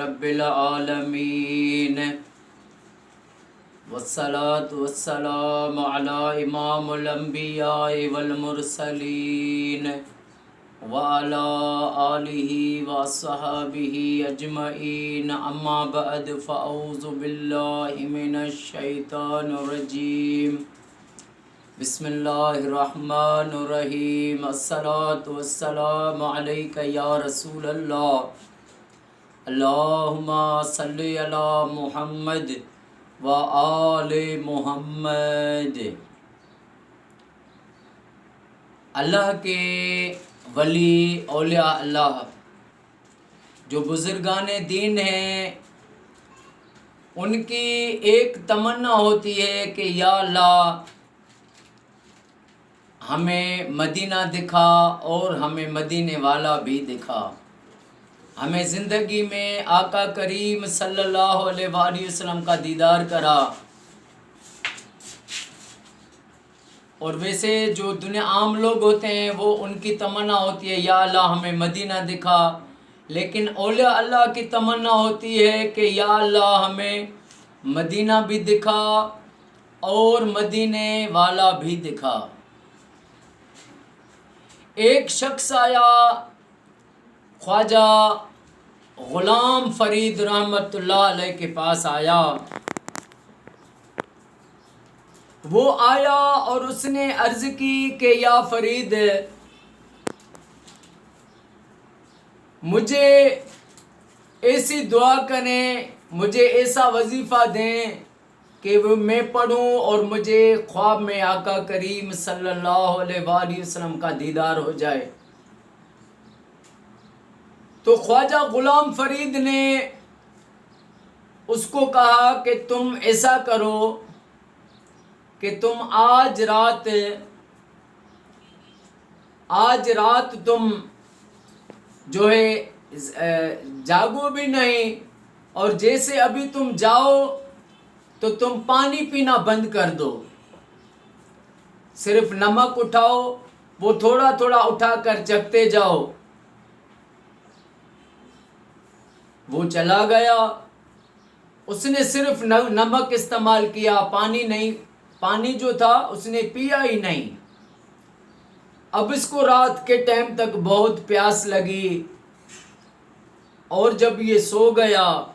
रब्बिल आलमीन वस्सलातु वस्सलामु अला इमामुल अंबिया वल मुरसलीन व अला आलिहि व अस्हाबिहि अजमईन अम्मा बअद फ़अऊज़ु बिल्लाहि मिनश शैतानिर रजीम बिस्मिल्लाहिर्रहमानिर्रहीम अस्सलातु वस्सलामु अलैका या रसूलल्लाह अल्लाहुम्मा सल्लि अला मुहम्मद व आले मुहम्मद। अल्लाह के वली औलिया अल्लाह जो बुज़ुर्गाने दीन हैं, उनकी एक तमन्ना होती है कि या अल्लाह हमें मदीना दिखा और हमें मदीने वाला भी दिखा। हमें ज़िंदगी में आका करीम सल्लल्लाहु अलैहि वसल्लम का दीदार करा। और वैसे जो दुनिया आम लोग होते हैं वो उनकी तमन्ना होती है या अल्लाह हमें मदीना दिखा, लेकिन औलिया अल्लाह की तमन्ना होती है कि या अल्लाह हमें मदीना भी दिखा और मदीने वाला भी दिखा। एक शख्स आया ख्वाजा गुलाम फरीद रहमतुल्लाह अलैह के पास आया। वो आया और उसने अर्ज़ की कि या फरीद, मुझे ऐसी दुआ करें, मुझे ऐसा वजीफ़ा दें कि वो मैं पढ़ूं और मुझे ख्वाब में आका करीम सल्लल्लाहु अलैहि वसल्लम का दीदार हो जाए। तो ख्वाजा गुलाम फरीद ने उसको कहा कि तुम ऐसा करो कि तुम आज रात तुम जो है जागो भी नहीं, और जैसे अभी तुम जाओ तो तुम पानी पीना बंद कर दो, सिर्फ नमक उठाओ, वो थोड़ा थोड़ा उठाकर चखते जाओ। वो चला गया, उसने सिर्फ नमक इस्तेमाल किया, पानी नहीं, पानी जो था उसने पिया ही नहीं। अब इसको रात के टाइम तक बहुत प्यास लगी, और जब ये सो गया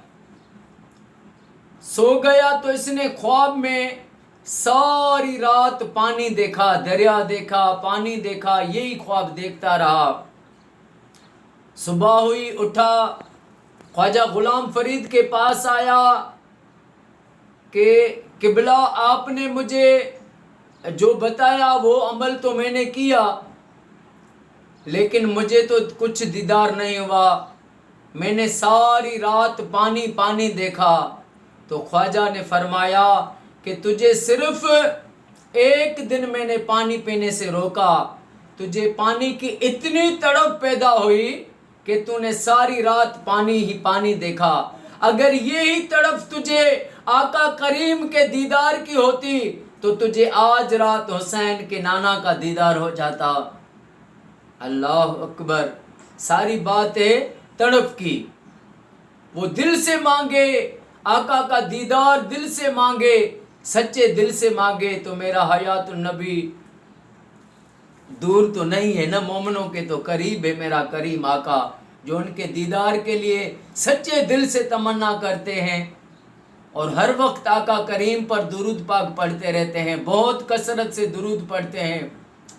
तो इसने ख्वाब में सारी रात पानी देखा, दरिया देखा, पानी देखा, यही ख्वाब देखता रहा। सुबह हुई, उठा, ख्वाजा गुलाम फरीद के पास आया कि किबला आपने मुझे जो बताया वो अमल तो मैंने किया, लेकिन मुझे तो कुछ दीदार नहीं हुआ, मैंने सारी रात पानी पानी देखा। तो ख्वाजा ने फरमाया कि तुझे सिर्फ एक दिन मैंने पानी पीने से रोका, तुझे पानी की इतनी तड़प पैदा हुई कि तूने सारी रात पानी ही पानी देखा। अगर यही तड़प तुझे आका करीम के दीदार की होती तो तुझे आज रात हुसैन के नाना का दीदार हो जाता। अल्लाह अकबर। सारी बात है तड़प की। वो दिल से मांगे, आका का दीदार दिल से मांगे, सच्चे दिल से मांगे तो मेरा हयातुन नबी दूर तो नहीं है ना, मोमिनों के तो करीब है मेरा करीम आका, जो उनके दीदार के लिए सच्चे दिल से तमन्ना करते हैं और हर वक्त आका करीम पर दुरूद पाक पढ़ते रहते हैं, बहुत कसरत से दुरूद पढ़ते हैं,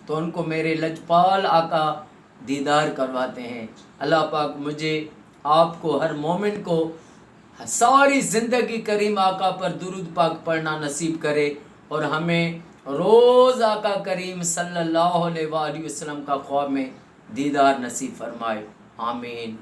तो उनको मेरे लजपाल आका दीदार करवाते हैं। अल्लाह पाक मुझे, आपको, हर मोमिन को सारी ज़िंदगी करीम आका पर दुरूद पाक पढ़ना नसीब करे और हमें रोज़ आका करीम सल्लल्लाहु अलैहि वसल्लम का ख्वाब में दीदार नसीब फरमाए। आमीन।